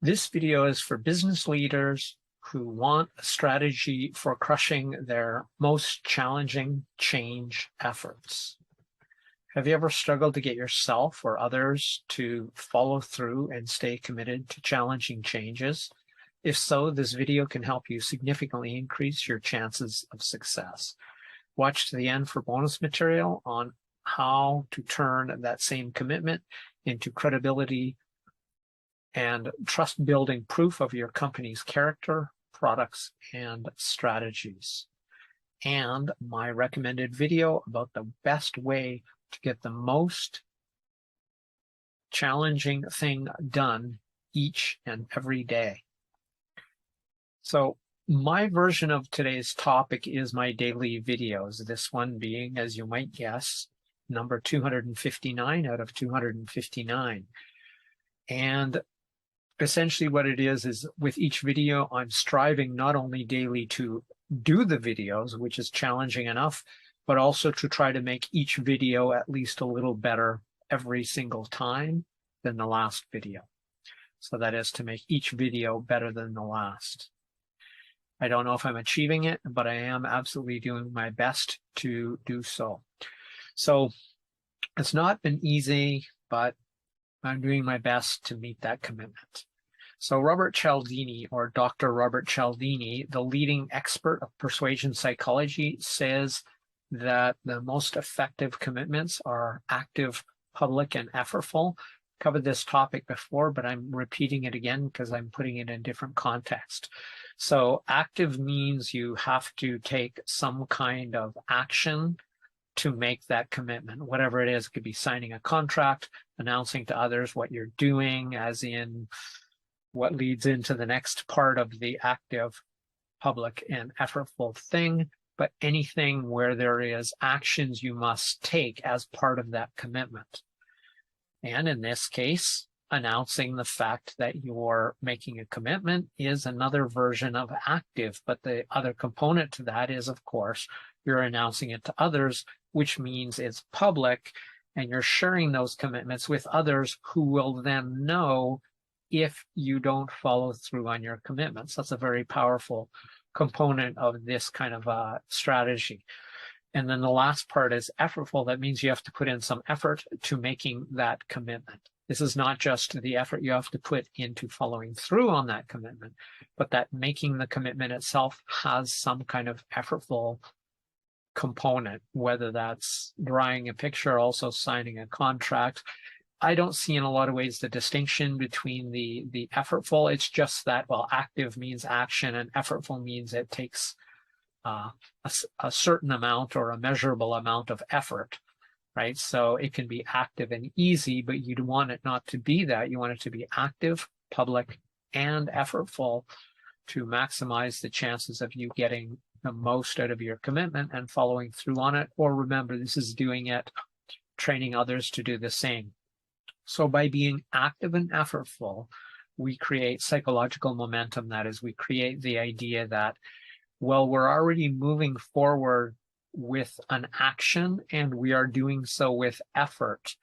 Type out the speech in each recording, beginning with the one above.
This video is for business leaders who want a strategy for crushing their most challenging change efforts. Have you ever struggled to get yourself or others to follow through and stay committed to challenging changes? If so, this video can help you significantly increase your chances of success. Watch to the end for bonus material on how to turn that same commitment into credibility and trust-building proof of your company's character, products, and strategies. And my recommended video about the best way to get the most challenging thing done each and every day. So my version of today's topic is my daily videos, this one being, as you might guess, number 259 out of 259. And essentially what it is with each video, I'm striving not only daily to do the videos, which is challenging enough, but also to try to make each video at least a little better every single time than the last video. So that is to make each video better than the last. I don't know if I'm achieving it, but I am absolutely doing my best to do so. So it's not been easy, but I'm doing my best to meet that commitment. So Robert Cialdini, or Dr. Robert Cialdini, the leading expert of persuasion psychology, says that the most effective commitments are active, public, and effortful. Covered this topic before, but I'm repeating it again because I'm putting it in different context. So active means you have to take some kind of action to make that commitment, whatever it is. It could be signing a contract, announcing to others what you're doing, as in what leads into the next part of the active, public, and effortful thing, but anything where there is actions you must take as part of that commitment. And in this case, announcing the fact that you're making a commitment is another version of active, but the other component to that is, of course, you're announcing it to others, which means it's public, and you're sharing those commitments with others who will then know if you don't follow through on your commitments. That's a very powerful component of this kind of strategy. And then the last part is effortful. That means you have to put in some effort to making that commitment. This is not just the effort you have to put into following through on that commitment, but that making the commitment itself has some kind of effortful component, whether that's drawing a picture, also signing a contract. I don't see in a lot of ways the distinction between the effortful. It's just that, well, active means action and effortful means it takes a certain amount or a measurable amount of effort, right? So it can be active and easy, but you'd want it not to be that. You want it to be active, public, and effortful to maximize the chances of you getting the most out of your commitment and following through on it. Or remember, this is doing it, training others to do the same. So by being active and effortful, we create psychological momentum. That is, we create the idea that, well, we're already moving forward with an action and we are doing so with effort.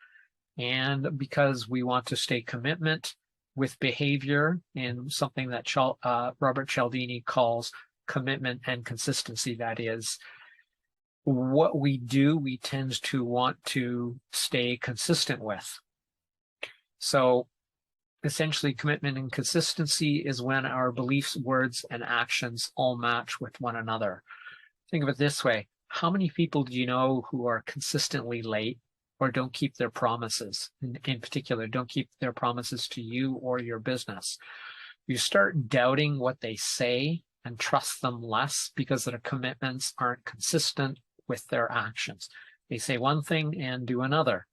And because we want to stay commitment with behavior in something that Robert Cialdini calls commitment and consistency, that is, what we do, we tend to want to stay consistent with. So essentially, commitment and consistency is when our beliefs, words, and actions all match with one another. Think of it this way. How many people do you know who are consistently late or don't keep their promises? In particular, don't keep their promises to you or your business. You start doubting what they say and trust them less because their commitments aren't consistent with their actions. They say one thing and do another.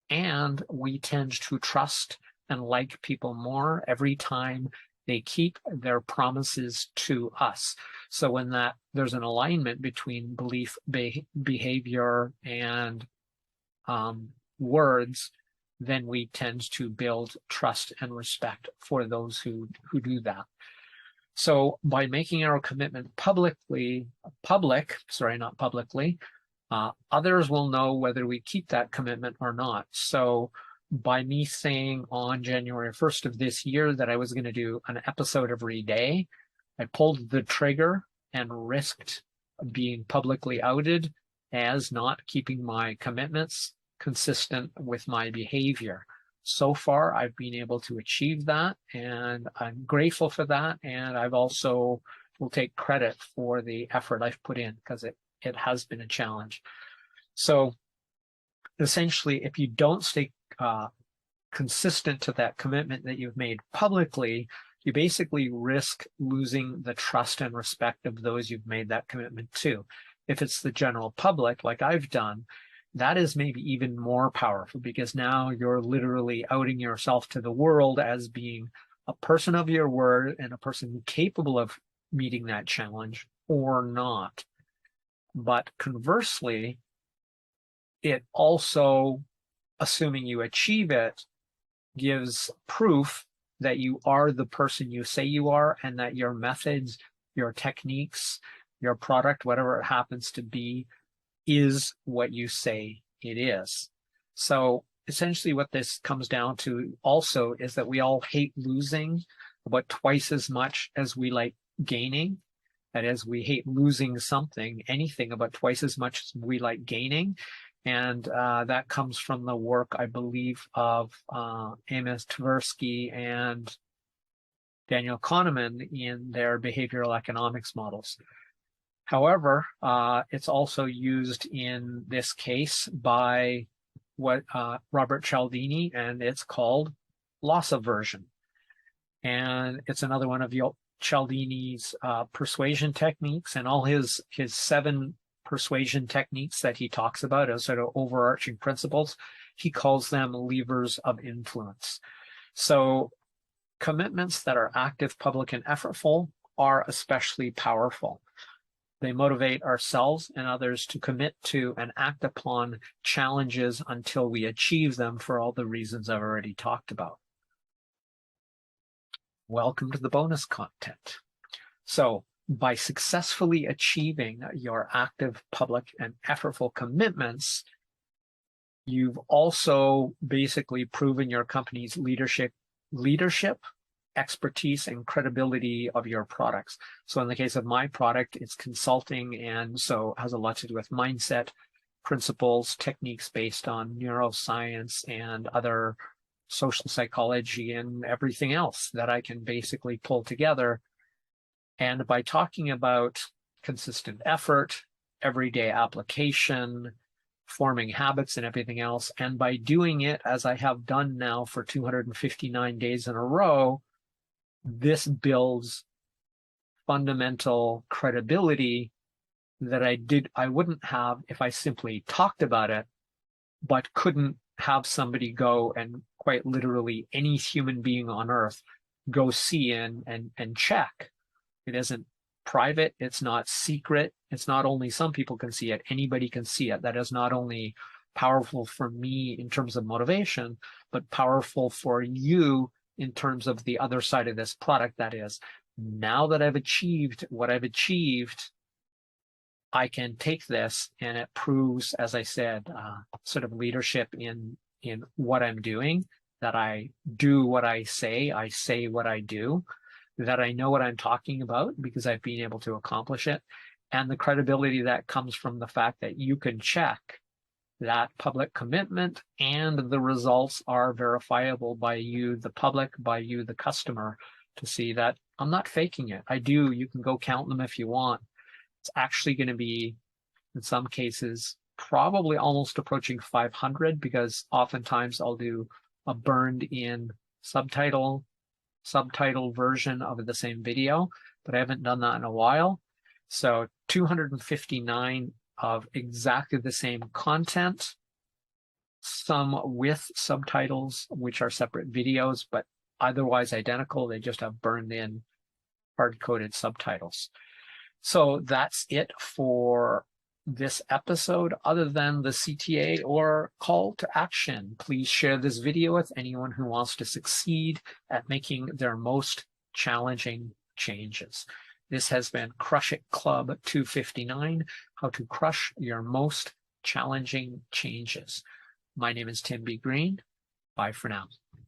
And we tend to trust and like people more every time they keep their promises to us. So when there's an alignment between belief, behavior, and words, then we tend to build trust and respect for those who do that. So by making our commitment public, others will know whether we keep that commitment or not. So by me saying on January 1st of this year that I was going to do an episode every day, I pulled the trigger and risked being publicly outed as not keeping my commitments consistent with my behavior. So far, I've been able to achieve that, and I'm grateful for that. And I've also will take credit for the effort I've put in, because it has been a challenge. So essentially, if you don't stay consistent to that commitment that you've made publicly, you basically risk losing the trust and respect of those you've made that commitment to. If it's the general public, like I've done, that is maybe even more powerful, because now you're literally outing yourself to the world as being a person of your word and a person capable of meeting that challenge or not. But conversely, it also, assuming you achieve it, gives proof that you are the person you say you are, and that your methods, your techniques, your product, whatever it happens to be, is what you say it is. So essentially what this comes down to also is that we all hate losing about twice as much as we like gaining. That is, we hate losing something, anything, about twice as much as we like gaining. And that comes from the work, I believe, of Amos Tversky and Daniel Kahneman in their behavioral economics models. However, it's also used in this case by Robert Cialdini, and it's called loss aversion. And it's another one of Cialdini's persuasion techniques, and all his 7 persuasion techniques that he talks about as sort of overarching principles. He calls them levers of influence. So commitments that are active, public, and effortful are especially powerful. They motivate ourselves and others to commit to and act upon challenges until we achieve them, for all the reasons I've already talked about. Welcome to the bonus content. So by successfully achieving your active, public, and effortful commitments, you've also basically proven your company's leadership, expertise, and credibility of your products. So in the case of my product, it's consulting, and so has a lot to do with mindset, principles, techniques based on neuroscience and other social psychology and everything else that I can basically pull together. And by talking about consistent effort, everyday application, forming habits, and everything else, and by doing it as I have done now for 259 days in a row, this builds fundamental credibility that I wouldn't have if I simply talked about it, but couldn't have somebody go and, quite literally, any human being on earth go see and check. It isn't private. It's not secret. It's not only some people can see it, anybody can see it. That is not only powerful for me in terms of motivation, but powerful for you in terms of the other side of this product. That is, now that I've achieved what I've achieved, I can take this, and it proves, as I said, sort of leadership in what I'm doing, that I do what I say what I do, that I know what I'm talking about because I've been able to accomplish it, and the credibility that comes from the fact that you can check that public commitment and the results are verifiable by you, the public, by you, the customer, to see that I'm not faking it. I do. You can go count them if you want. It's actually going to be, in some cases, probably almost approaching 500, because oftentimes I'll do a burned in subtitle version of the same video, but I haven't done that in a while. So 259 of exactly the same content, some with subtitles, which are separate videos, but otherwise identical. They just have burned in hard-coded subtitles. So that's it for this episode, other than the CTA or call to action. Please share this video with anyone who wants to succeed at making their most challenging changes. This has been Crush It Club 259, how to crush your most challenging changes. My name is Tim B. Green. Bye for now.